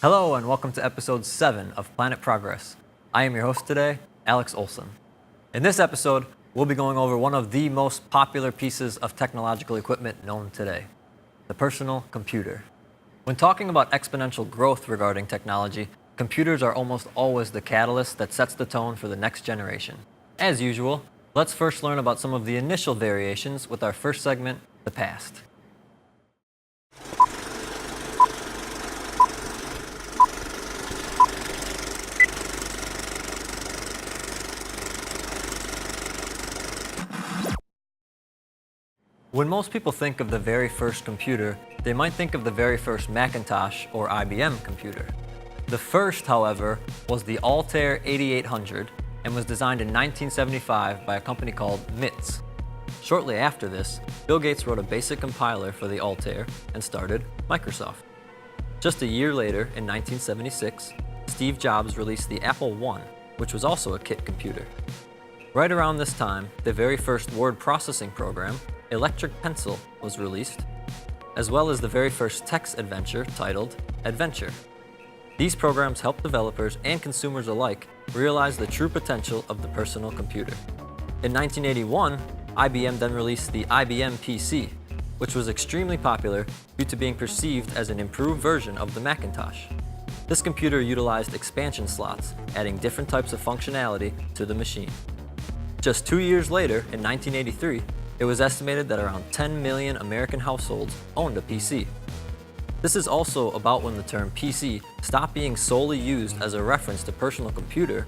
Hello and welcome to episode 7 of Planet Progress. I am your host today, Alex Olson. In this episode, we'll be going over one of the most popular pieces of technological equipment known today, the personal computer. When talking about exponential growth regarding technology, computers are almost always the catalyst that sets the tone for the next generation. As usual, let's first learn about some of the initial variations with our first segment, the past. When most people think of the very first computer, they might think of the very first Macintosh or IBM computer. The first, however, was the Altair 8800 and was designed in 1975 by a company called MITS. Shortly after this, Bill Gates wrote a basic compiler for the Altair and started Microsoft. Just a year later, in 1976, Steve Jobs released the Apple I, which was also a kit computer. Right around this time, the very first word processing program, Electric Pencil, was released, as well as the very first text adventure titled Adventure. These programs help developers and consumers alike realize the true potential of the personal computer. In 1981, IBM then released the IBM PC, which was extremely popular due to being perceived as an improved version of the Macintosh. This computer utilized expansion slots, adding different types of functionality to the machine. Just 2 years later, in 1983, it was estimated that around 10 million American households owned a PC. This is also about when the term PC stopped being solely used as a reference to personal computer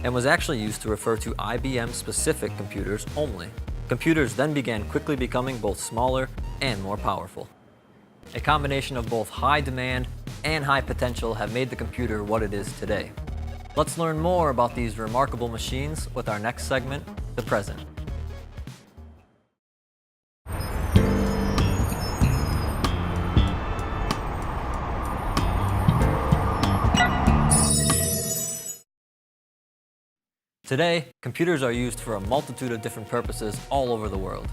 and was actually used to refer to IBM-specific computers only. Computers then began quickly becoming both smaller and more powerful. A combination of both high demand and high potential have made the computer what it is today. Let's learn more about these remarkable machines with our next segment, the present. Today, computers are used for a multitude of different purposes all over the world.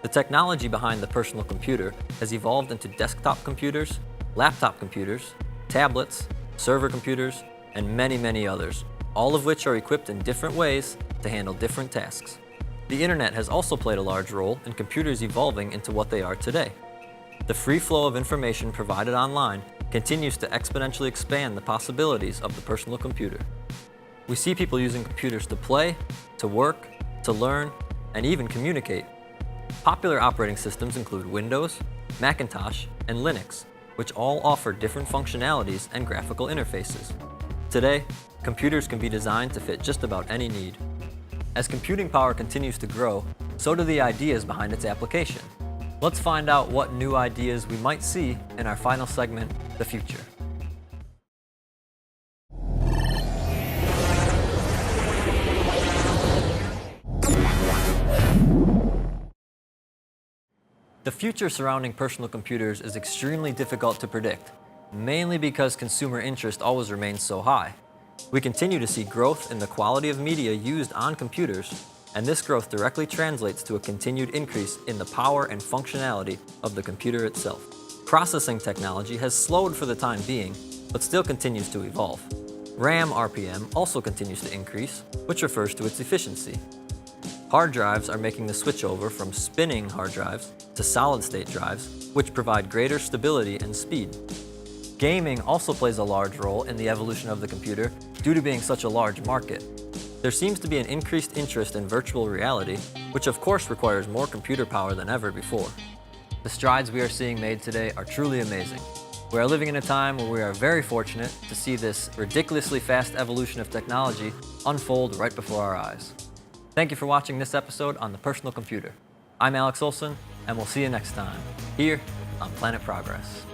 The technology behind the personal computer has evolved into desktop computers, laptop computers, tablets, server computers, and many others, all of which are equipped in different ways to handle different tasks. The internet has also played a large role in computers evolving into what they are today. The free flow of information provided online continues to exponentially expand the possibilities of the personal computer. We see people using computers to play, to work, to learn, and even communicate. Popular operating systems include Windows, Macintosh, and Linux, which all offer different functionalities and graphical interfaces. Today, computers can be designed to fit just about any need. As computing power continues to grow, so do the ideas behind its application. Let's find out what new ideas we might see in our final segment, the future. The future surrounding personal computers is extremely difficult to predict, mainly because consumer interest always remains so high. We continue to see growth in the quality of media used on computers, and this growth directly translates to a continued increase in the power and functionality of the computer itself. Processing technology has slowed for the time being, but still continues to evolve. RAM RPM also continues to increase, which refers to its efficiency. Hard drives are making the switch over from spinning hard drives to solid-state drives, which provide greater stability and speed. Gaming also plays a large role in the evolution of the computer due to being such a large market. There seems to be an increased interest in virtual reality, which of course requires more computer power than ever before. The strides we are seeing made today are truly amazing. We are living in a time where we are very fortunate to see this ridiculously fast evolution of technology unfold right before our eyes. Thank you for watching this episode on the personal computer. I'm Alex Olson, and we'll see you next time, here on Planet Progress.